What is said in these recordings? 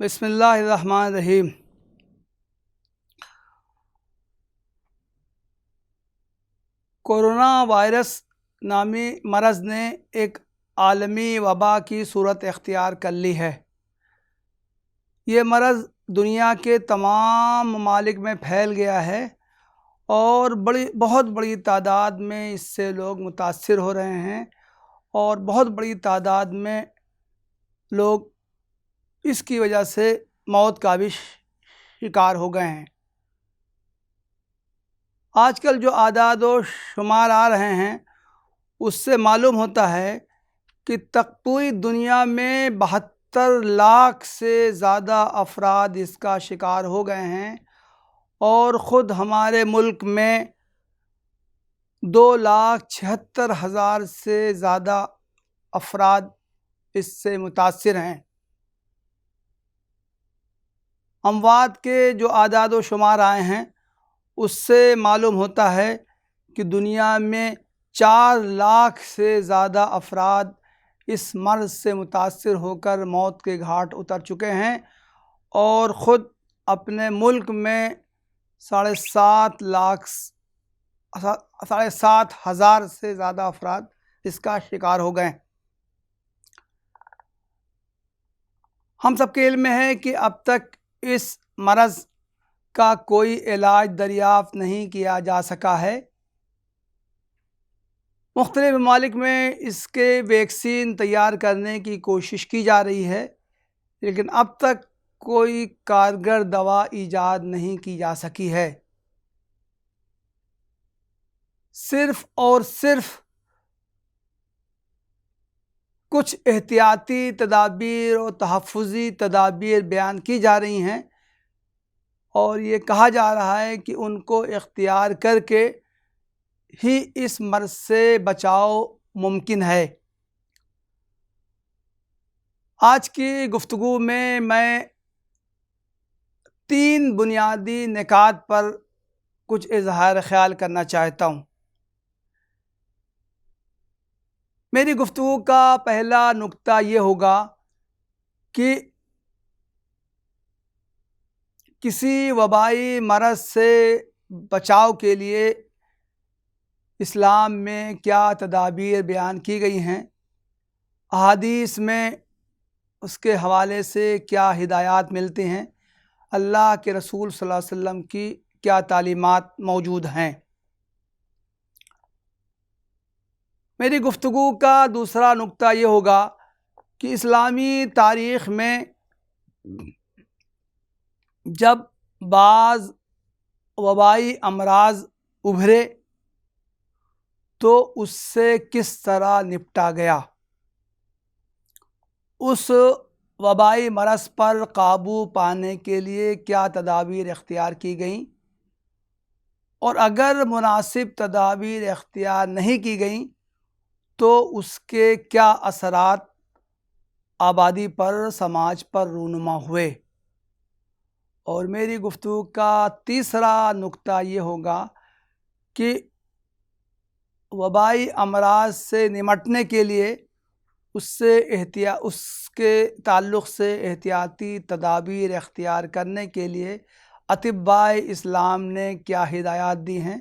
بسم اللہ الرحمن الرحیم۔ کورونا وائرس نامی مرض نے ایک عالمی وبا کی صورت اختیار کر لی ہے۔ یہ مرض دنیا کے تمام ممالک میں پھیل گیا ہے اور بہت بڑی تعداد میں اس سے لوگ متاثر ہو رہے ہیں اور بہت بڑی تعداد میں لوگ اس کی وجہ سے موت کا بھی شکار ہو گئے ہیں۔ آج کل جو اعداد و شمار آ رہے ہیں اس سے معلوم ہوتا ہے کہ پوری دنیا میں 72 لاکھ سے زیادہ افراد اس کا شکار ہو گئے ہیں اور خود ہمارے ملک میں 2,76,000 سے زیادہ افراد اس سے متاثر ہیں۔ اموات کے جو اعداد و شمار آئے ہیں اس سے معلوم ہوتا ہے کہ دنیا میں 4 لاکھ سے زیادہ افراد اس مرض سے متاثر ہو کر موت کے گھاٹ اتر چکے ہیں اور خود اپنے ملک میں 7,500 سے زیادہ افراد اس کا شکار ہو گئے۔ ہم سب کے علم میں ہے کہ اب تک اس مرض کا کوئی علاج دریافت نہیں کیا جا سکا ہے۔ مختلف ممالک میں اس کے ویکسین تیار کرنے کی کوشش کی جا رہی ہے، لیکن اب تک کوئی کارگر دوا ایجاد نہیں کی جا سکی ہے۔ صرف اور صرف کچھ احتیاطی تدابیر اور تحفظی تدابیر بیان کی جا رہی ہیں اور یہ کہا جا رہا ہے کہ ان کو اختیار کر کے ہی اس مرض سے بچاؤ ممکن ہے۔ آج کی گفتگو میں 3 بنیادی نکات پر کچھ اظہار خیال کرنا چاہتا ہوں۔ میری گفتگو کا پہلا نکتہ یہ ہوگا کہ کسی وبائی مرض سے بچاؤ کے لیے اسلام میں کیا تدابیر بیان کی گئی ہیں، احادیث میں اس کے حوالے سے کیا ہدایات ملتی ہیں، اللہ کے رسول صلی اللہ علیہ وسلم کی کیا تعلیمات موجود ہیں۔ میری گفتگو کا دوسرا نکتہ یہ ہوگا کہ اسلامی تاریخ میں جب بعض وبائی امراض ابھرے تو اس سے کس طرح نپٹا گیا، اس وبائی مرض پر قابو پانے کے لیے کیا تدابیر اختیار کی گئیں، اور اگر مناسب تدابیر اختیار نہیں کی گئیں تو اس کے کیا اثرات آبادی پر، سماج پر رونما ہوئے۔ اور میری گفتگو کا تیسرا نکتہ یہ ہوگا کہ وبائی امراض سے نمٹنے کے لیے اس کے تعلق سے احتیاطی تدابیر اختیار کرنے کے لیے اطباء اسلام نے کیا ہدایات دی ہیں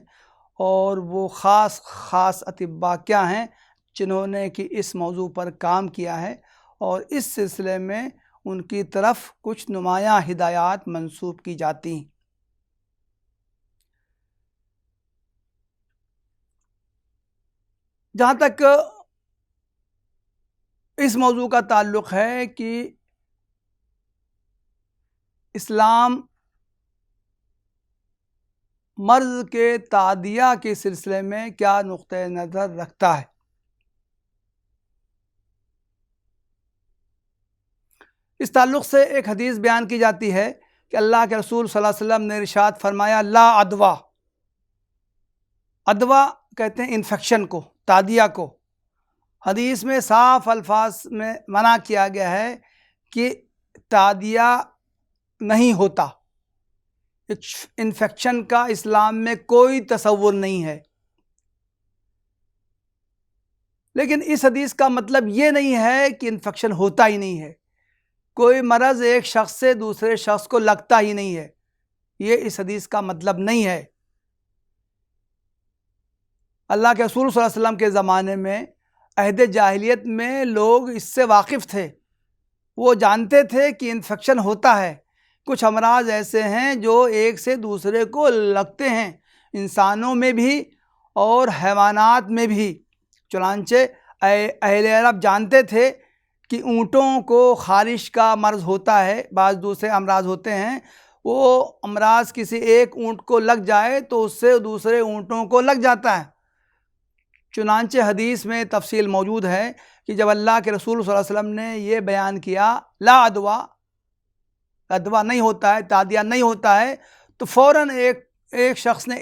اور وہ خاص اطباء کیا ہیں جنہوں نے کہ اس موضوع پر کام کیا ہے، اور اس سلسلے میں ان کی طرف کچھ نمایاں ہدایات منسوب کی جاتی ہیں۔ جہاں تک اس موضوع کا تعلق ہے کہ اسلام مرض کے تعدیہ کے سلسلے میں کیا نقطہ نظر رکھتا ہے، اس تعلق سے ایک حدیث بیان کی جاتی ہے کہ اللہ کے رسول صلی اللہ علیہ وسلم نے ارشاد فرمایا، لا عدویٰ، عدویٰ کہتے ہیں انفیکشن کو، تعدیہ کو۔ حدیث میں صاف الفاظ میں منع کیا گیا ہے کہ تعدیہ نہیں ہوتا، انفیکشن کا اسلام میں کوئی تصور نہیں ہے۔ لیکن اس حدیث کا مطلب یہ نہیں ہے کہ انفیکشن ہوتا ہی نہیں ہے۔ کوئی مرض ایک شخص سے دوسرے شخص کو لگتا ہی نہیں ہے، یہ اس حدیث کا مطلب نہیں ہے۔ اللہ کے رسول صلی اللہ علیہ وسلم کے زمانے میں عہد جاہلیت میں لوگ اس سے واقف تھے، وہ جانتے تھے کہ انفیکشن ہوتا ہے۔ کچھ امراض ایسے ہیں جو ایک سے دوسرے کو لگتے ہیں، انسانوں میں بھی اور حیوانات میں بھی۔ چنانچہ اہل عرب جانتے تھے کہ اونٹوں کو خارش کا مرض ہوتا ہے، بعض دوسرے امراض ہوتے ہیں، وہ امراض کسی ایک اونٹ کو لگ جائے تو اس سے دوسرے اونٹوں کو لگ جاتا ہے۔ چنانچہ حدیث میں تفصیل موجود ہے کہ جب اللہ کے رسول صلی اللہ علیہ وسلم نے یہ بیان کیا لا ادوا، ادوا نہیں ہوتا ہے، تعدیہ نہیں ہوتا ہے، تو فوراً ایک شخص نے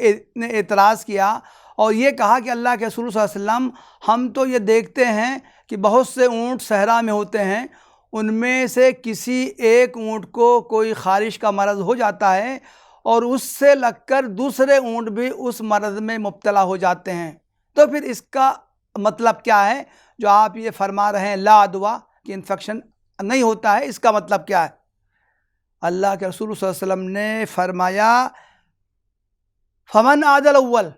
اعتراض کیا اور یہ کہا کہ اللہ کے رسول صلی اللہ علیہ وسلم، ہم تو یہ دیکھتے ہیں کہ بہت سے اونٹ صحرا میں ہوتے ہیں، ان میں سے کسی ایک اونٹ کو کوئی خارش کا مرض ہو جاتا ہے اور اس سے لگ کر دوسرے اونٹ بھی اس مرض میں مبتلا ہو جاتے ہیں، تو پھر اس کا مطلب کیا ہے جو آپ یہ فرما رہے ہیں لا ادوا کہ انفیکشن نہیں ہوتا ہے، اس کا مطلب کیا ہے؟ اللہ کے رسول صلی اللہ علیہ وسلم نے فرمایا فمن عاد الاول،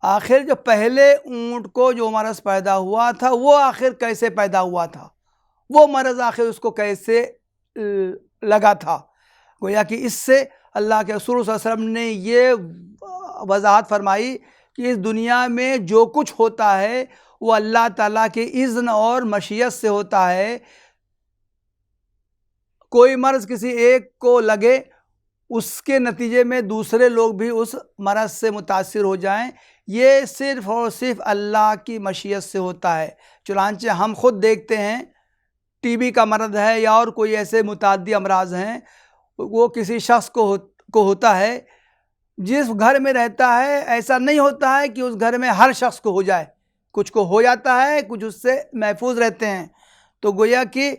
آخر جو پہلے اونٹ کو جو مرض پیدا ہوا تھا وہ آخر کیسے پیدا ہوا تھا، وہ مرض آخر اس کو کیسے لگا تھا؟ گویا کہ اس سے اللہ کے رسول صلی اللہ علیہ وسلم نے یہ وضاحت فرمائی کہ اس دنیا میں جو کچھ ہوتا ہے وہ اللہ تعالیٰ کے اذن اور مشیت سے ہوتا ہے۔ کوئی مرض کسی ایک کو لگے، اس کے نتیجے میں دوسرے لوگ بھی اس مرض سے متاثر ہو جائیں، یہ صرف اور صرف اللہ کی مشیت سے ہوتا ہے۔ چنانچہ ہم خود دیکھتے ہیں ٹی بی کا مرض ہے یا اور کوئی ایسے متعدی امراض ہیں، وہ کسی شخص کو ہوتا ہے، جس گھر میں رہتا ہے ایسا نہیں ہوتا ہے کہ اس گھر میں ہر شخص کو ہو جائے، کچھ کو ہو جاتا ہے، کچھ اس سے محفوظ رہتے ہیں۔ تو گویا کہ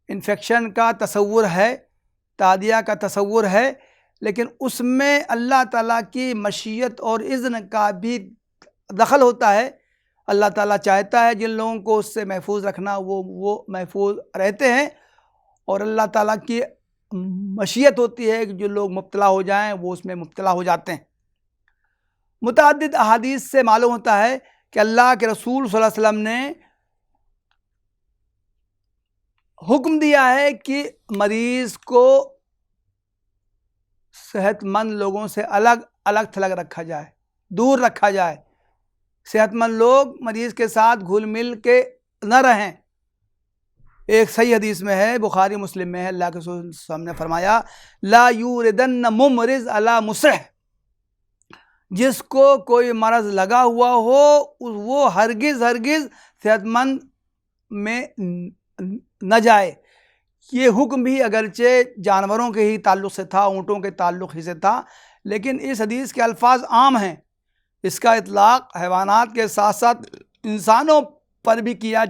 انفیکشن کا تصور ہے، تعدیہ کا تصور ہے، لیکن اس میں اللہ تعالیٰ کی مشیت اور اذن کا بھی دخل ہوتا ہے۔ اللہ تعالیٰ چاہتا ہے جن لوگوں کو اس سے محفوظ رکھنا وہ محفوظ رہتے ہیں، اور اللہ تعالیٰ کی مشیت ہوتی ہے کہ جو لوگ مبتلا ہو جائیں وہ اس میں مبتلا ہو جاتے ہیں۔ متعدد احادیث سے معلوم ہوتا ہے کہ اللہ کے رسول صلی اللہ علیہ وسلم نے حکم دیا ہے کہ مریض کو صحت مند لوگوں سے الگ الگ تھلگ رکھا جائے، دور رکھا جائے۔ صحت مند لوگ مریض کے ساتھ گھل مل کے نہ رہیں۔ ایک صحیح حدیث میں ہے، بخاری مسلم میں ہے، اللہ کے رسول صلی اللہ علیہ وسلم نے فرمایا لا یوردن ممرض علی مسح، جس کو کوئی مرض لگا ہوا ہو وہ ہرگز صحت مند میں نہ جائے۔ یہ حکم بھی اگرچہ جانوروں کے ہی تعلق سے تھا، اونٹوں کے تعلق ہی سے تھا، لیکن اس حدیث کے الفاظ عام ہیں، اس کا اطلاق حیوانات کے ساتھ ساتھ انسانوں پر بھی کیا۔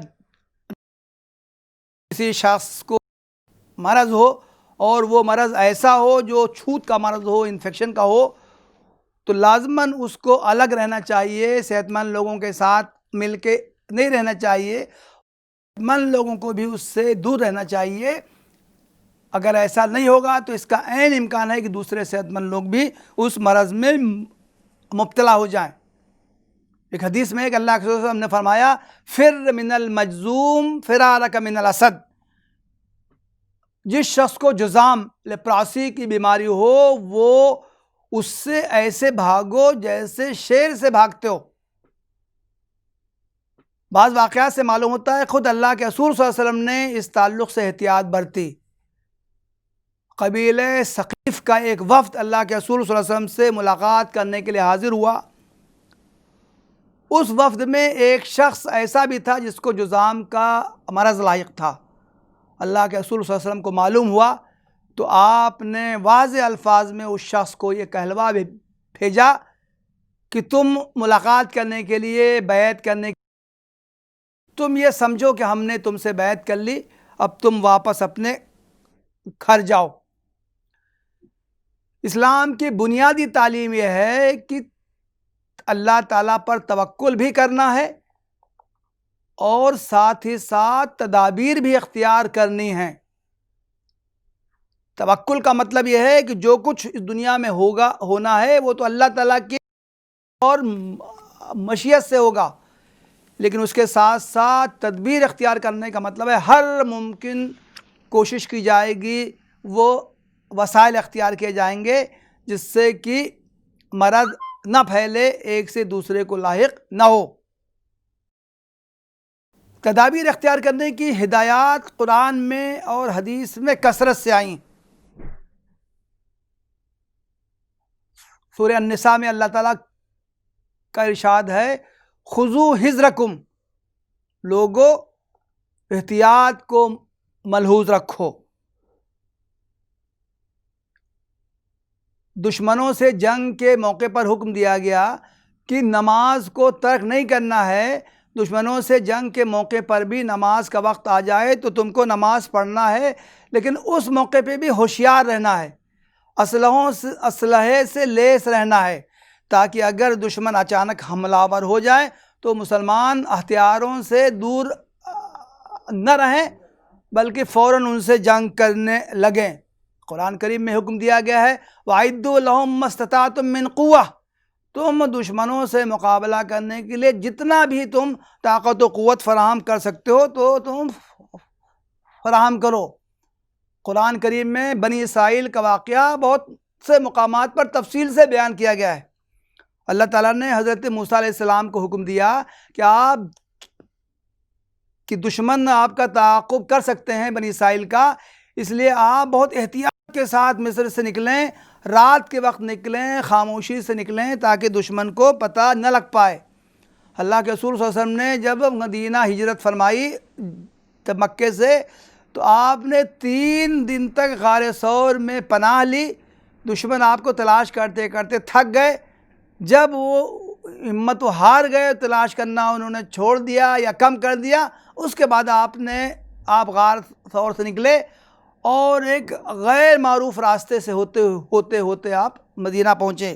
کسی شخص کو مرض ہو اور وہ مرض ایسا ہو جو چھوت کا مرض ہو، انفیکشن کا ہو، تو لازماً اس کو الگ رہنا چاہیے، صحت مند لوگوں کے ساتھ مل کے نہیں رہنا چاہیے، صحت مند لوگوں کو بھی اس سے دور رہنا چاہیے۔ اگر ایسا نہیں ہوگا تو اس کا عین امکان ہے کہ دوسرے صحت مند لوگ بھی اس مرض میں مبتلا ہو جائیں۔ ایک حدیث میں کہ اللہ کے رسول نے فرمایا فر من المجذوم فرارک من الاسد، جس شخص کو جذام لیپراسی کی بیماری ہو وہ اس سے ایسے بھاگو جیسے شیر سے بھاگتے ہو۔ بعض واقعات سے معلوم ہوتا ہے خود اللہ کے رسول صلی اللہ علیہ وسلم نے اس تعلق سے احتیاط برتی۔ قبیلہ ثقیف کا ایک وفد اللہ کے رسول صلی اللہ علیہ وسلم سے ملاقات کرنے کے لیے حاضر ہوا۔ اس وفد میں ایک شخص ایسا بھی تھا جس کو جذام کا مرض لاحق تھا۔ اللہ کے رسول صلی اللہ علیہ وسلم کو معلوم ہوا تو آپ نے واضح الفاظ میں اس شخص کو یہ کہلوا بھیجا کہ تم ملاقات کرنے کے لیے بیعت کرنے، تم یہ سمجھو کہ ہم نے تم سے بیعت کر لی، اب تم واپس اپنے گھر جاؤ۔ اسلام کی بنیادی تعلیم یہ ہے کہ اللہ تعالیٰ پر توکل بھی کرنا ہے اور ساتھ ہی ساتھ تدابیر بھی اختیار کرنی ہیں۔ توکل کا مطلب یہ ہے کہ جو کچھ اس دنیا میں ہونا ہے وہ تو اللہ تعالیٰ کی اور مشیت سے ہوگا، لیکن اس کے ساتھ ساتھ تدبیر اختیار کرنے کا مطلب ہے ہر ممکن کوشش کی جائے گی، وہ وسائل اختیار کیے جائیں گے جس سے کہ مرض نہ پھیلے، ایک سے دوسرے کو لاحق نہ ہو۔ تدابیر اختیار کرنے کی ہدایات قرآن میں اور حدیث میں کثرت سے آئیں۔ سورہ النساء میں اللہ تعالیٰ کا ارشاد ہے، خذوا حذرکم، لوگو احتیاط کو ملحوظ رکھو۔ دشمنوں سے جنگ کے موقع پر حکم دیا گیا کہ نماز کو ترک نہیں کرنا ہے۔ دشمنوں سے جنگ کے موقع پر بھی نماز کا وقت آ جائے تو تم کو نماز پڑھنا ہے، لیکن اس موقع پہ بھی ہوشیار رہنا ہے، اسلحے سے لیس رہنا ہے، تاکہ اگر دشمن اچانک حملہ آور ہو جائے تو مسلمان ہتھیاروں سے دور نہ رہیں بلکہ فوراً ان سے جنگ کرنے لگیں۔ قرآن کریم میں حکم دیا گیا ہے، وَأَعِدُّوا لَهُم مَّا اسْتَطَعْتُم مِّن قُوَّةٍ، تم دشمنوں سے مقابلہ کرنے کے لیے جتنا بھی تم طاقت و قوت فراہم کر سکتے ہو تو تم فراہم کرو۔ قرآن کریم میں بنی اسرائیل کا واقعہ بہت سے مقامات پر تفصیل سے بیان کیا گیا ہے۔ اللہ تعالیٰ نے حضرت موسیٰ علیہ السلام کو حکم دیا کہ آپ کی دشمن آپ کا تعاقب کر سکتے ہیں بنی اسرائیل کا، اس لیے آپ بہت احتیاط کے ساتھ مصر سے نکلیں، رات کے وقت نکلیں، خاموشی سے نکلیں تاکہ دشمن کو پتہ نہ لگ پائے۔ اللہ کے رسول صلی اللہ علیہ وسلم نے جب مدینہ ہجرت فرمائی تب مکے سے، تو آپ نے 3 دن تک غار ثور میں پناہ لی۔ دشمن آپ کو تلاش کرتے کرتے تھک گئے، جب وہ ہمت و ہار گئے، تلاش کرنا انہوں نے چھوڑ دیا یا کم کر دیا، اس کے بعد آپ غار ثور سے نکلے اور ایک غیر معروف راستے سے ہوتے آپ مدینہ پہنچے۔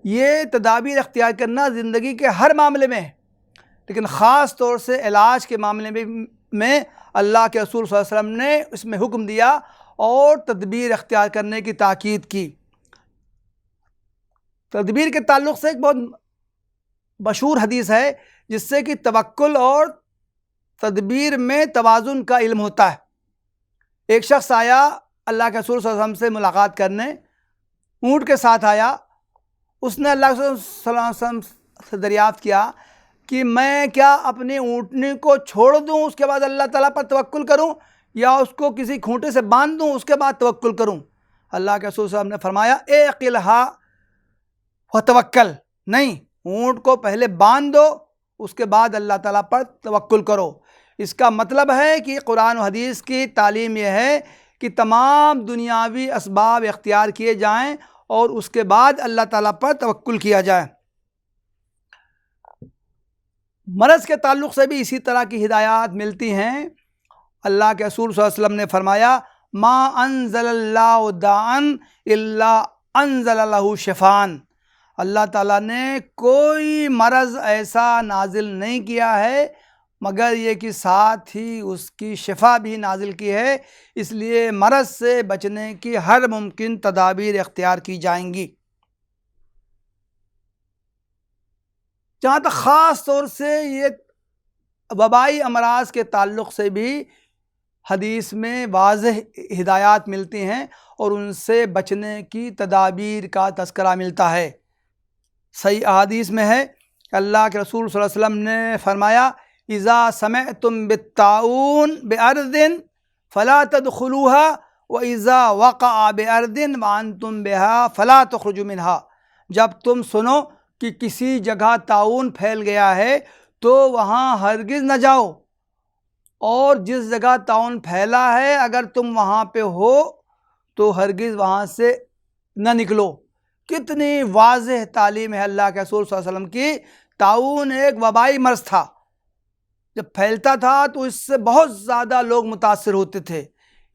یہ تدابیر اختیار کرنا زندگی کے ہر معاملے میں، لیکن خاص طور سے علاج کے معاملے میں اللہ کے رسول صلی اللہ علیہ وسلم نے اس میں حکم دیا اور تدبیر اختیار کرنے کی تاکید کی۔ تدبیر کے تعلق سے ایک بہت مشہور حدیث ہے جس سے کہ توکل اور تدبیر میں توازن کا علم ہوتا ہے۔ ایک شخص آیا اللہ کے رسول صلی اللہ علیہ وسلم سے ملاقات کرنے، اونٹ کے ساتھ آیا۔ اس نے اللہ کے رسول صلی اللہ علیہ وسلم سے دریافت کیا کہ میں کیا اپنی اونٹنی کو چھوڑ دوں اس کے بعد اللہ تعالیٰ پر توکل کروں، یا اس کو کسی کھونٹے سے باندھ دوں اس کے بعد توکل کروں؟ اللہ کے رسول صلی اللہ علیہ وسلم نے فرمایا، اعقلھا وتوکل، نہیں، اونٹ کو پہلے باندھ دو اس کے بعد اللہ تعالیٰ پر توکل کرو۔ اس کا مطلب ہے کہ قرآن و حدیث کی تعلیم یہ ہے کہ تمام دنیاوی اسباب اختیار کیے جائیں اور اس کے بعد اللہ تعالیٰ پر توکل کیا جائے۔ مرض کے تعلق سے بھی اسی طرح کی ہدایات ملتی ہیں۔ اللہ کے رسول صلی اللہ علیہ وسلم نے فرمایا، ما انزل اللہ داء الا انزل لہ شفاء، اللہ تعالیٰ نے کوئی مرض ایسا نازل نہیں کیا ہے مگر یہ کہ ساتھ ہی اس کی شفا بھی نازل کی ہے، اس لیے مرض سے بچنے کی ہر ممکن تدابیر اختیار کی جائیں گی۔ جہاں تک خاص طور سے یہ وبائی امراض کے تعلق سے بھی حدیث میں واضح ہدایات ملتی ہیں اور ان سے بچنے کی تدابیر کا تذکرہ ملتا ہے۔ صحیح احادیث میں ہے کہ اللہ کے رسول صلی اللہ علیہ وسلم نے فرمایا، اذا سمعتم بالطاعون بارض فلا تدخلوها واذا وقع بارض وانتم بها فلا تخرجوا منها، جب تم سنو کہ کسی جگہ طاعون پھیل گیا ہے تو وہاں ہرگز نہ جاؤ، اور جس جگہ طاعون پھیلا ہے اگر تم وہاں پہ ہو تو ہرگز وہاں سے نہ نکلو۔ کتنی واضح تعلیم ہے اللہ کے رسول صلی اللہ علیہ وسلم کی۔ طاعون ایک وبائی مرض تھا، جب پھیلتا تھا تو اس سے بہت زیادہ لوگ متاثر ہوتے تھے،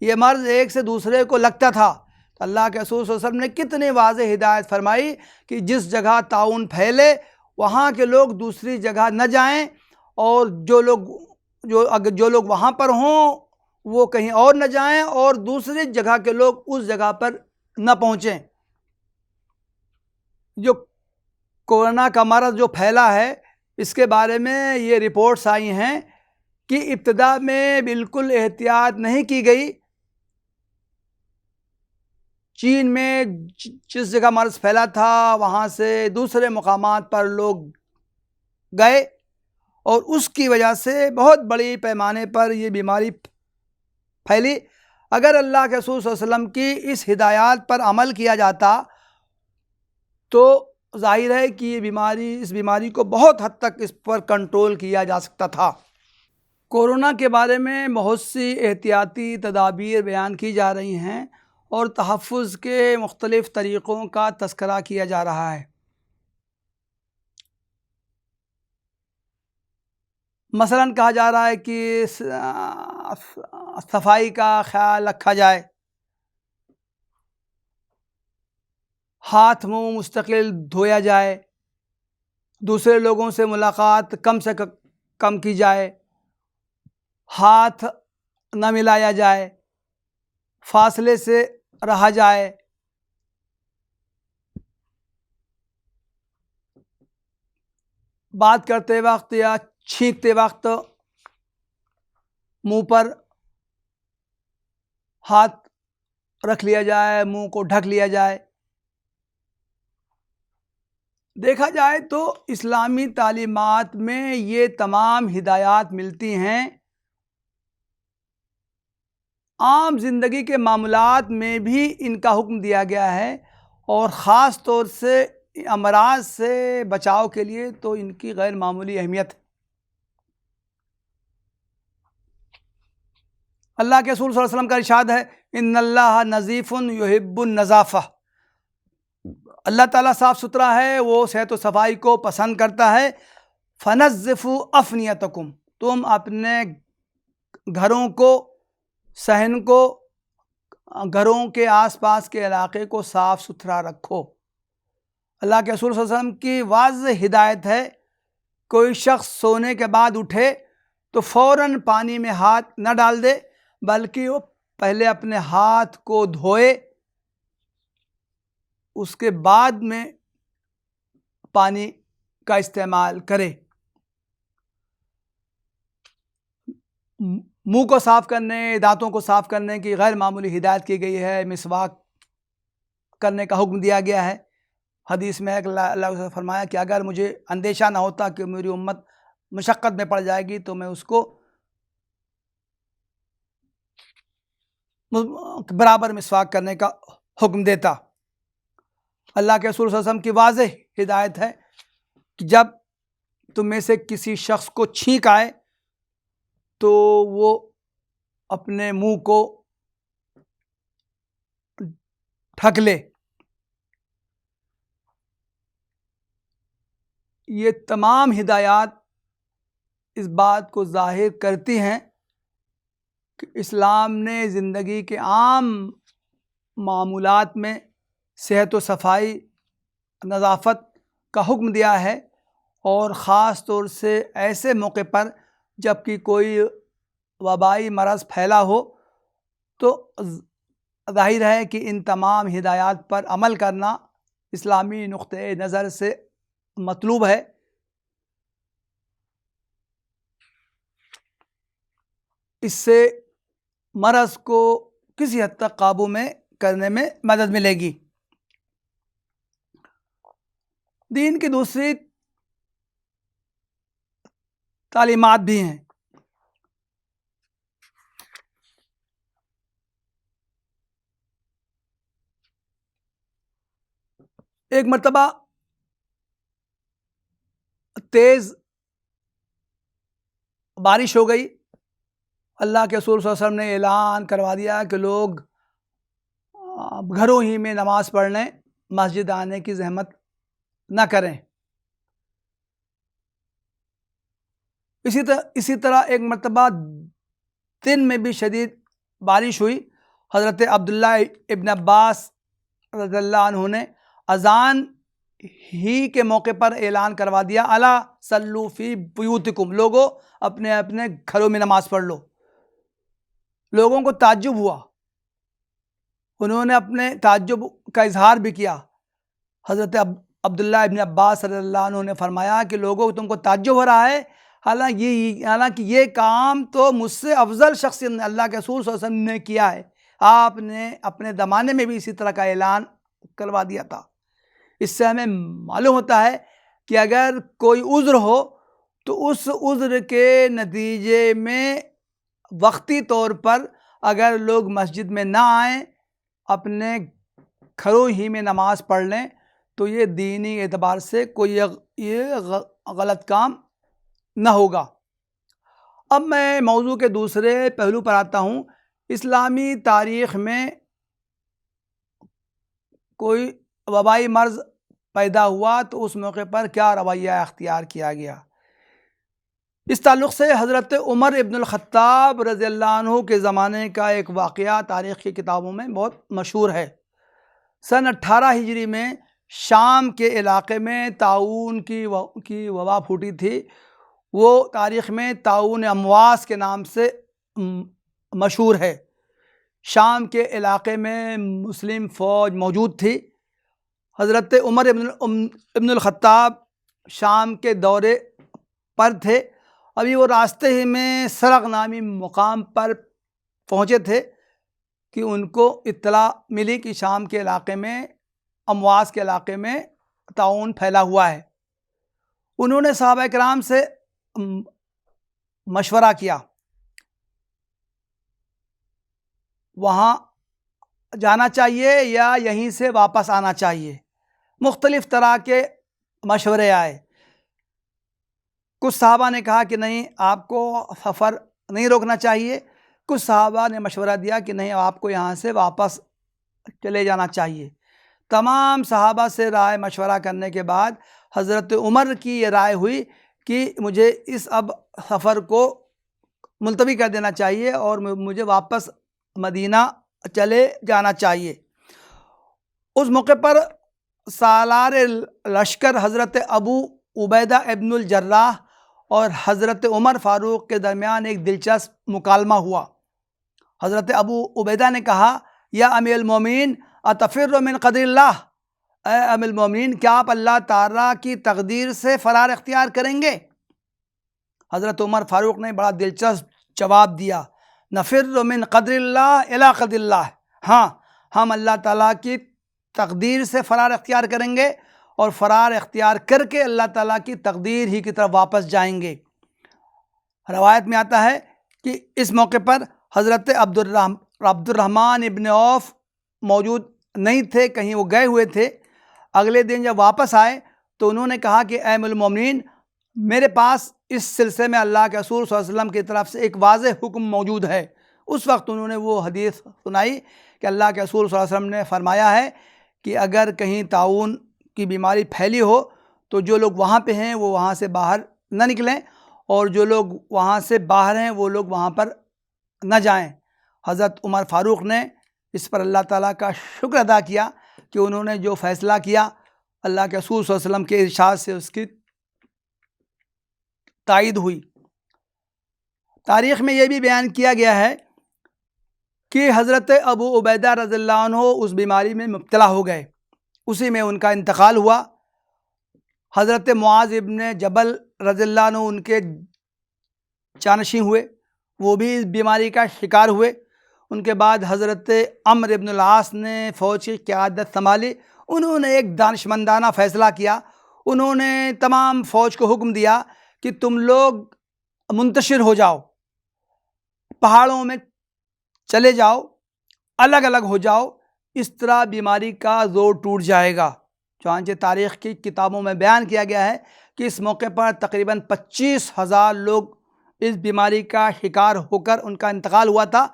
یہ مرض ایک سے دوسرے کو لگتا تھا۔ اللہ کے رسول صلی اللہ علیہ وسلم نے کتنی واضح ہدایت فرمائی کہ جس جگہ طاعون پھیلے وہاں کے لوگ دوسری جگہ نہ جائیں، اور جو لوگ وہاں پر ہوں وہ کہیں اور نہ جائیں اور دوسری جگہ کے لوگ اس جگہ پر نہ پہنچیں۔ جو کورونا کا مرض جو پھیلا ہے اس کے بارے میں یہ رپورٹس آئی ہیں کہ ابتدا میں بالکل احتیاط نہیں کی گئی۔ چین میں جس جگہ مرض پھیلا تھا وہاں سے دوسرے مقامات پر لوگ گئے اور اس کی وجہ سے بہت بڑی پیمانے پر یہ بیماری پھیلی۔ اگر اللہ کے رسول صلی اللہ علیہ وسلم کی اس ہدایات پر عمل کیا جاتا تو ظاہر ہے کہ اس بیماری کو بہت حد تک اس پر کنٹرول کیا جا سکتا تھا۔ کورونا کے بارے میں بہت سی احتیاطی تدابیر بیان کی جا رہی ہیں اور تحفظ کے مختلف طریقوں کا تذکرہ کیا جا رہا ہے۔ مثلاً کہا جا رہا ہے کہ صفائی کا خیال رکھا جائے، ہاتھ منہ مستقل دھویا جائے، دوسرے لوگوں سے ملاقات کم سے کم کی جائے، ہاتھ نہ ملایا جائے، فاصلے سے رہا جائے، بات کرتے وقت یا چھینکتے وقت منہ پر ہاتھ رکھ لیا جائے، منہ کو ڈھک لیا جائے۔ دیکھا جائے تو اسلامی تعلیمات میں یہ تمام ہدایات ملتی ہیں۔ عام زندگی کے معاملات میں بھی ان کا حکم دیا گیا ہے اور خاص طور سے امراض سے بچاؤ کے لیے تو ان کی غیر معمولی اہمیت ہے۔ اللہ کے رسول صلی اللہ علیہ وسلم کا ارشاد ہے ان اللہ نظیف یحب النظافہ، اللہ تعالیٰ صاف ستھرا ہے، وہ صحت و صفائی کو پسند کرتا ہے۔ فنظفوا افنیتکم، تم اپنے گھروں کو، صحن کو، گھروں کے آس پاس کے علاقے کو صاف ستھرا رکھو۔ اللہ کے رسول صلی اللہ علیہ وسلم کی واضح ہدایت ہے، کوئی شخص سونے کے بعد اٹھے تو فوراً پانی میں ہاتھ نہ ڈال دے بلکہ وہ پہلے اپنے ہاتھ کو دھوئے، اس کے بعد میں پانی کا استعمال کرے۔ منہ کو صاف کرنے، دانتوں کو صاف کرنے کی غیر معمولی ہدایت کی گئی ہے، مسواک کرنے کا حکم دیا گیا ہے۔ حدیث میں اللہ نے فرمایا کہ اگر مجھے اندیشہ نہ ہوتا کہ میری امت مشقت میں پڑ جائے گی تو میں اس کو برابر مسواک کرنے کا حکم دیتا۔ اللہ کے رسول صلی اللہ علیہ وسلم کی واضح ہدایت ہے کہ جب تم میں سے کسی شخص کو چھینک آئے تو وہ اپنے منہ کو ڈھک لے۔ یہ تمام ہدایات اس بات کو ظاہر کرتی ہیں کہ اسلام نے زندگی کے عام معمولات میں صحت و صفائی، نظافت کا حکم دیا ہے، اور خاص طور سے ایسے موقع پر جب کہ کوئی وبائی مرض پھیلا ہو تو ظاہر ہے کہ ان تمام ہدایات پر عمل کرنا اسلامی نقطۂ نظر سے مطلوب ہے۔ اس سے مرض کو کسی حد تک قابو میں کرنے میں مدد ملے گی۔ دین کی دوسری تعلیمات بھی ہیں۔ ایک مرتبہ تیز بارش ہو گئی، اللہ کے رسول صلی اللہ علیہ وسلم نے اعلان کروا دیا کہ لوگ گھروں ہی میں نماز پڑھ لیں، مسجد آنے کی زحمت نہ کریں۔ اسی طرح ایک مرتبہ دن میں بھی شدید بارش ہوئی۔ حضرت عبداللہ ابن عباس رضی اللہ عنہ نے اذان ہی کے موقع پر اعلان کروا دیا، الا صلو فی بیوتکم، لوگوں اپنے اپنے گھروں میں نماز پڑھ لو۔ لوگوں کو تعجب ہوا، انہوں نے اپنے تعجب کا اظہار بھی کیا۔ حضرت عبداللہ ابن عباس صلی اللہ عنہ نے فرمایا کہ لوگوں تم کو تعجب ہو رہا ہے، حالانکہ یہ کام تو مجھ سے افضل شخص اللہ کے رسول صلی اللہ علیہ وسلم نے کیا ہے، آپ نے اپنے زمانے میں بھی اسی طرح کا اعلان کروا دیا تھا۔ اس سے ہمیں معلوم ہوتا ہے کہ اگر کوئی عذر ہو تو اس عذر کے نتیجے میں وقتی طور پر اگر لوگ مسجد میں نہ آئیں، اپنے گھروں ہی میں نماز پڑھ لیں، تو یہ دینی اعتبار سے کوئی یہ غلط کام نہ ہوگا۔ اب میں موضوع کے دوسرے پہلو پر آتا ہوں۔ اسلامی تاریخ میں کوئی وبائی مرض پیدا ہوا تو اس موقع پر کیا رویہ اختیار کیا گیا؟ اس تعلق سے حضرت عمر ابن الخطاب رضی اللہ عنہ کے زمانے کا ایک واقعہ تاریخ کی کتابوں میں بہت مشہور ہے۔ سن 18 ہجری میں شام کے علاقے میں طاعون کی وبا پھوٹی تھی۔ وہ تاریخ میں طاعون امواس کے نام سے مشہور ہے۔ شام کے علاقے میں مسلم فوج موجود تھی۔ حضرت عمر ابن الخطاب شام کے دورے پر تھے۔ ابھی وہ راستے ہی میں سرغ نامی مقام پر پہنچے تھے کہ ان کو اطلاع ملی کہ شام کے علاقے میں، امواس کے علاقے میں طاعون پھیلا ہوا ہے۔ انہوں نے صحابہ کرام سے مشورہ کیا، وہاں جانا چاہیے یا یہیں سے واپس آنا چاہیے۔ مختلف طرح کے مشورے آئے۔ کچھ صحابہ نے کہا کہ نہیں، آپ کو سفر نہیں روکنا چاہیے۔ کچھ صحابہ نے مشورہ دیا کہ نہیں، آپ کو یہاں سے واپس چلے جانا چاہیے۔ تمام صحابہ سے رائے مشورہ کرنے کے بعد حضرت عمر کی یہ رائے ہوئی کہ مجھے اس اب سفر کو ملتوی کر دینا چاہیے اور مجھے واپس مدینہ چلے جانا چاہیے۔ اس موقع پر سالار لشکر حضرت ابو عبیدہ ابن الجراح اور حضرت عمر فاروق کے درمیان ایک دلچسپ مکالمہ ہوا۔ حضرت ابو عبیدہ نے کہا، یا امیر المومنین اتفر من قدر اللہ، اے امیر المومنین کیا آپ اللہ تعالیٰ کی تقدیر سے فرار اختیار کریں گے؟ حضرت عمر فاروق نے بڑا دلچسپ جواب دیا، نفر من قدر اللہ الی قدر اللہ، ہاں ہم اللہ تعالیٰ کی تقدیر سے فرار اختیار کریں گے اور فرار اختیار کر کے اللہ تعالیٰ کی تقدیر ہی کی طرف واپس جائیں گے۔ روایت میں آتا ہے کہ اس موقع پر حضرت عبد الرحمن ابن عوف موجود نہیں تھے، کہیں وہ گئے ہوئے تھے۔ اگلے دن جب واپس آئے تو انہوں نے کہا کہ اے امیر المومنین، میرے پاس اس سلسلے میں اللہ کے رسول صلی اللہ علیہ وسلم کی طرف سے ایک واضح حکم موجود ہے۔ اس وقت انہوں نے وہ حدیث سنائی کہ اللہ کے رسول صلی اللہ علیہ وسلم نے فرمایا ہے کہ اگر کہیں طاعون کی بیماری پھیلی ہو تو جو لوگ وہاں پہ ہیں وہ وہاں سے باہر نہ نکلیں، اور جو لوگ وہاں سے باہر ہیں وہ لوگ وہاں پر نہ جائیں۔ حضرت عمر فاروق نے اس پر اللہ تعالیٰ کا شکر ادا کیا کہ انہوں نے جو فیصلہ کیا، اللہ کے رسول صلی اللہ علیہ وسلم کے ارشاد سے اس کی تائید ہوئی۔ تاریخ میں یہ بھی بیان کیا گیا ہے کہ حضرت ابو عبیدہ رضی اللہ عنہ اس بیماری میں مبتلا ہو گئے، اسی میں ان کا انتقال ہوا۔ حضرت معاذ ابن جبل رضی اللہ عنہ ان کے جانشین ہوئے، وہ بھی اس بیماری کا شکار ہوئے۔ ان کے بعد حضرت عمرو ابن العاص نے فوج کی قیادت سنبھالی۔ انہوں نے ایک دانشمندانہ فیصلہ کیا۔ انہوں نے تمام فوج کو حکم دیا کہ تم لوگ منتشر ہو جاؤ، پہاڑوں میں چلے جاؤ، الگ الگ ہو جاؤ، اس طرح بیماری کا زور ٹوٹ جائے گا۔ چنانچہ تاریخ کی کتابوں میں بیان کیا گیا ہے کہ اس موقع پر تقریباً 25,000 لوگ اس بیماری کا شکار ہو کر ان کا انتقال ہوا تھا،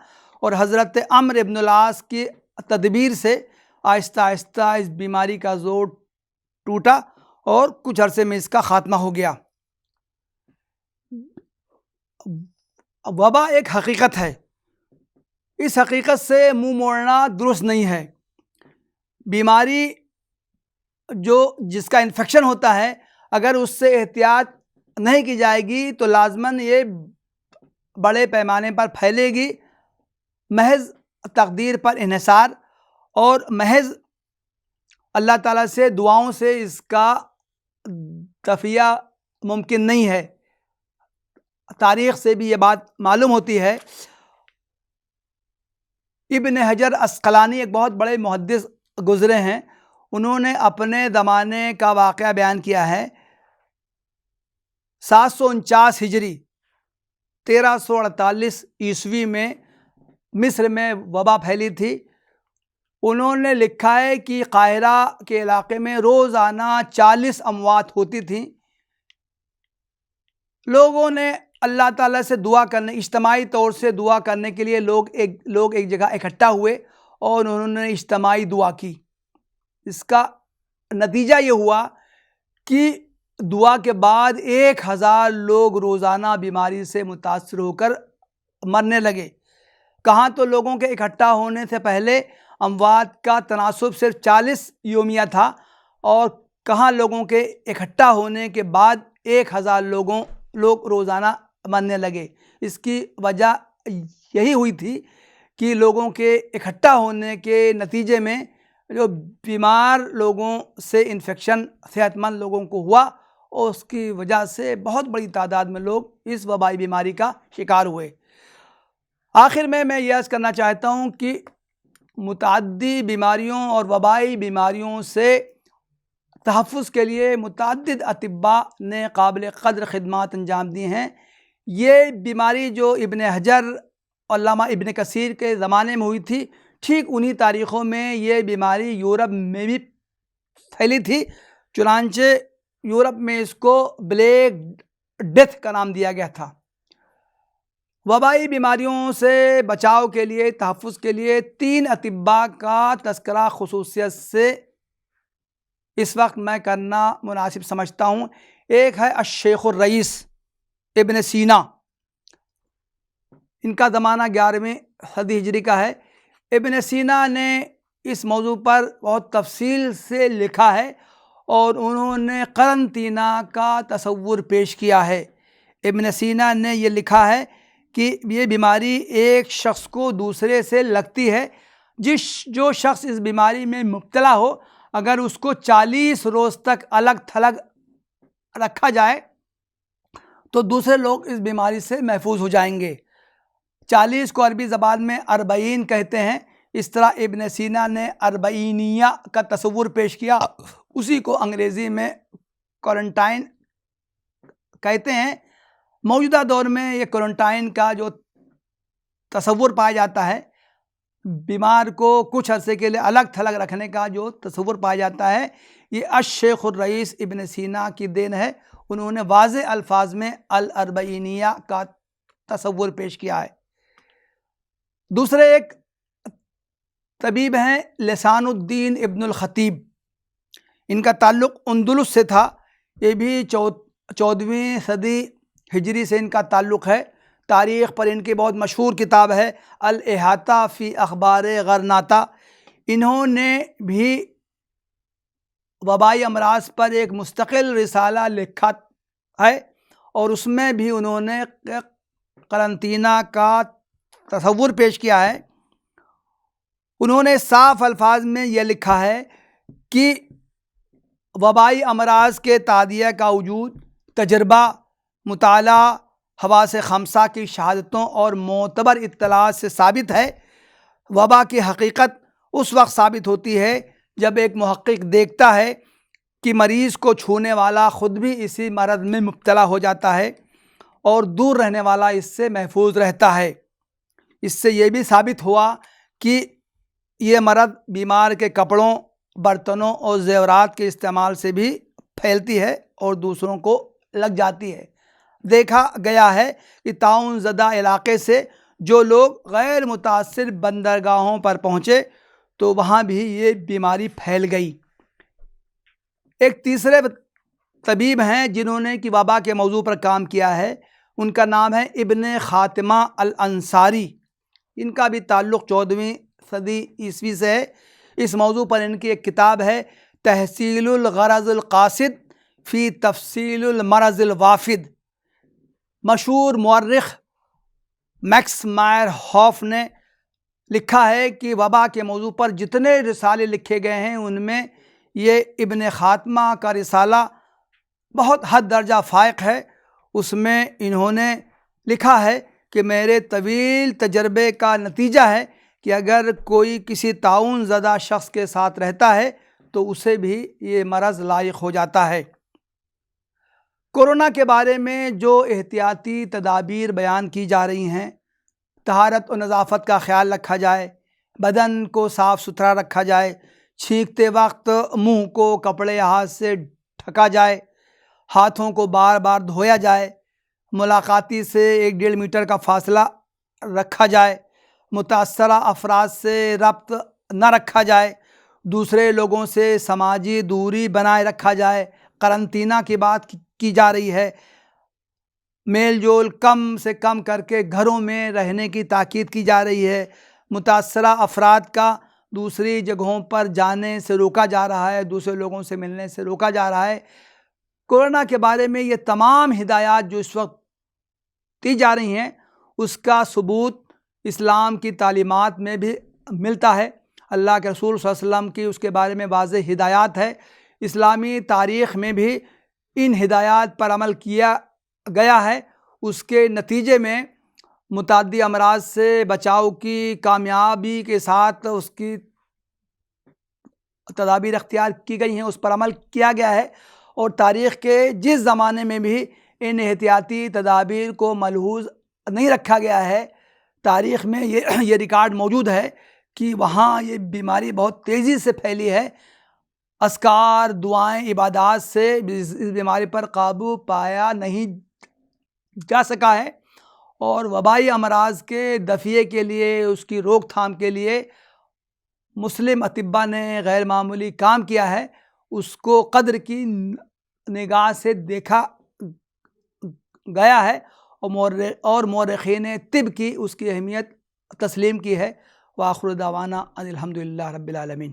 اور حضرت عمرو ابن العاص کی تدبیر سے آہستہ آہستہ اس بیماری کا زور ٹوٹا اور کچھ عرصے میں اس کا خاتمہ ہو گیا۔ وبا ایک حقیقت ہے، اس حقیقت سے منہ موڑنا درست نہیں ہے۔ بیماری جس کا انفیکشن ہوتا ہے، اگر اس سے احتیاط نہیں کی جائے گی تو لازماً یہ بڑے پیمانے پر پھیلے گی، محض تقدیر پر انحصار اور محض اللہ تعالیٰ سے دعاؤں سے اس کا دفعہ ممکن نہیں ہے۔ تاریخ سے بھی یہ بات معلوم ہوتی ہے۔ ابن حجر عسقلانی ایک بہت بڑے محدث گزرے ہیں، انہوں نے اپنے زمانے کا واقعہ بیان کیا ہے۔ 749 ہجری 1348 عیسوی میں مصر میں وبا پھیلی تھی۔ انہوں نے لکھا ہے کہ قاہرہ کے علاقے میں روزانہ 40 اموات ہوتی تھیں۔ لوگوں نے اللہ تعالیٰ سے دعا کرنے، اجتماعی طور سے دعا کرنے کے لیے لوگ ایک جگہ اکٹھا ہوئے اور انہوں نے اجتماعی دعا کی۔ اس کا نتیجہ یہ ہوا کہ دعا کے بعد 1000 لوگ روزانہ بیماری سے متاثر ہو کر مرنے لگے۔ کہاں تو لوگوں کے اکٹھا ہونے سے پہلے اموات کا تناسب صرف 40 یومیہ تھا، اور کہاں لوگوں کے اکٹھا ہونے کے بعد 1000 لوگ روزانہ مرنے لگے۔ اس کی وجہ یہی ہوئی تھی کہ لوگوں کے اکٹھا ہونے کے نتیجے میں جو بیمار لوگوں سے انفیکشن صحت مند لوگوں کو ہوا، اور اس کی وجہ سے بہت بڑی تعداد میں لوگ اس وبائی بیماری کا شکار ہوئے۔ آخر میں یہ عرض کرنا چاہتا ہوں کہ متعدی بیماریوں اور وبائی بیماریوں سے تحفظ کے لیے متعدد اطباء نے قابل قدر خدمات انجام دی ہیں۔ یہ بیماری جو ابن حجر، علامہ ابن کثیر کے زمانے میں ہوئی تھی، ٹھیک انہی تاریخوں میں یہ بیماری یورپ میں بھی پھیلی تھی، چنانچہ یورپ میں اس کو بلیک ڈیتھ کا نام دیا گیا تھا۔ وبائی بیماریوں سے بچاؤ کے لیے، تحفظ کے لیے 3 اطباء کا تذکرہ خصوصیت سے اس وقت میں کرنا مناسب سمجھتا ہوں۔ ایک ہے الشیخ الرئیس ابن سینا، ان کا زمانہ 11ویں صدی ہجری کا ہے۔ ابن سینا نے اس موضوع پر بہت تفصیل سے لکھا ہے اور انہوں نے قرنطینہ کا تصور پیش کیا ہے۔ ابن سینا نے یہ لکھا ہے کہ یہ بیماری ایک شخص کو دوسرے سے لگتی ہے۔ جو شخص اس بیماری میں مبتلا ہو، اگر اس کو 40 روز تک الگ تھلگ رکھا جائے تو دوسرے لوگ اس بیماری سے محفوظ ہو جائیں گے۔ 40 کو عربی زبان میں 40 کہتے ہیں۔ اس طرح ابن سینا نے 40 کا تصور پیش کیا، اسی کو انگریزی میں کوارنٹائن کہتے ہیں۔ موجودہ دور میں یہ کوارنٹائن کا جو تصور پایا جاتا ہے، بیمار کو کچھ عرصے کے لیے الگ تھلگ رکھنے کا جو تصور پایا جاتا ہے، یہ الشیخ الرئیس ابن سینا کی دین ہے۔ انہوں نے واضح الفاظ میں الاربعینیہ کا تصور پیش کیا ہے۔ دوسرے ایک طبیب ہیں لسان الدین ابن الخطیب، ان کا تعلق اندلس سے تھا۔ یہ بھی 14ویں صدی ہجری سے ان کا تعلق ہے۔ تاریخ پر ان کی بہت مشہور کتاب ہے الاحاطہ فی اخبار غرناطہ۔ انہوں نے بھی وبائی امراض پر ایک مستقل رسالہ لکھا ہے، اور اس میں بھی انہوں نے قرنطینہ کا تصور پیش کیا ہے۔ انہوں نے صاف الفاظ میں یہ لکھا ہے کہ وبائی امراض کے تعدیہ کا وجود تجربہ، مطالعہ، حواس خمسہ کی شہادتوں اور معتبر اطلاعات سے ثابت ہے۔ وبا کی حقیقت اس وقت ثابت ہوتی ہے جب ایک محقق دیکھتا ہے کہ مریض کو چھونے والا خود بھی اسی مرض میں مبتلا ہو جاتا ہے اور دور رہنے والا اس سے محفوظ رہتا ہے۔ اس سے یہ بھی ثابت ہوا کہ یہ مرض بیمار کے کپڑوں، برتنوں اور زیورات کے استعمال سے بھی پھیلتی ہے اور دوسروں کو لگ جاتی ہے۔ دیکھا گیا ہے کہ طاعون زدہ علاقے سے جو لوگ غیر متاثر بندرگاہوں پر پہنچے تو وہاں بھی یہ بیماری پھیل گئی۔ ایک تیسرے طبیب ہیں جنہوں نے کہ وبا کے موضوع پر کام کیا ہے، ان کا نام ہے ابن خاتمہ الانصاری۔ ان کا بھی تعلق 14ویں صدی عیسوی سے ہے۔ اس موضوع پر ان کی ایک کتاب ہے تحصیل الغرض القاصد فی تفصیل المرض الوافد۔ مشہور مورخ میکس مائر ہوف نے لکھا ہے کہ وبا کے موضوع پر جتنے رسالے لکھے گئے ہیں ان میں یہ ابن خاتمہ کا رسالہ بہت حد درجہ فائق ہے۔ اس میں انہوں نے لکھا ہے کہ میرے طویل تجربے کا نتیجہ ہے کہ اگر کوئی کسی طاعون زدہ شخص کے ساتھ رہتا ہے تو اسے بھی یہ مرض لاحق ہو جاتا ہے۔ کورونا کے بارے میں جو احتیاطی تدابیر بیان کی جا رہی ہیں، طہارت و نظافت کا خیال رکھا جائے، بدن کو صاف ستھرا رکھا جائے، چھینکتے وقت منہ کو کپڑے ہاتھ سے ڈھکا جائے، ہاتھوں کو بار بار دھویا جائے، ملاقاتی سے 1.5 میٹر کا فاصلہ رکھا جائے، متاثرہ افراد سے ربط نہ رکھا جائے، دوسرے لوگوں سے سماجی دوری بنائے رکھا جائے، قرنطینہ کی بات کی جا رہی ہے، میل جول کم سے کم کر کے گھروں میں رہنے کی تاکید کی جا رہی ہے، متاثرہ افراد کا دوسری جگہوں پر جانے سے روکا جا رہا ہے، دوسرے لوگوں سے ملنے سے روکا جا رہا ہے۔ کورونا کے بارے میں یہ تمام ہدایات جو اس وقت دی جا رہی ہیں اس کا ثبوت اسلام کی تعلیمات میں بھی ملتا ہے۔ اللہ کے رسول صلی اللہ علیہ وسلم کی اس کے بارے میں واضح ہدایات ہے۔ اسلامی تاریخ میں بھی ان ہدایات پر عمل کیا گیا ہے۔ اس کے نتیجے میں متعدی امراض سے بچاؤ کی کامیابی کے ساتھ اس کی تدابیر اختیار کی گئی ہیں، اس پر عمل کیا گیا ہے، اور تاریخ کے جس زمانے میں بھی ان احتیاطی تدابیر کو ملحوظ نہیں رکھا گیا ہے، تاریخ میں یہ ریکارڈ موجود ہے کہ وہاں یہ بیماری بہت تیزی سے پھیلی ہے۔ اذکار، دعائیں، عبادات سے اس بیماری پر قابو پایا نہیں جا سکا ہے، اور وبائی امراض کے دفعے کے لیے، اس کی روک تھام کے لیے مسلم اطباء نے غیر معمولی کام کیا ہے۔ اس کو قدر کی نگاہ سے دیکھا گیا ہے، اور مورخین طب کی اس کی اہمیت تسلیم کی ہے۔ وآخر دعوانا ان الحمد للہ رب العالمین۔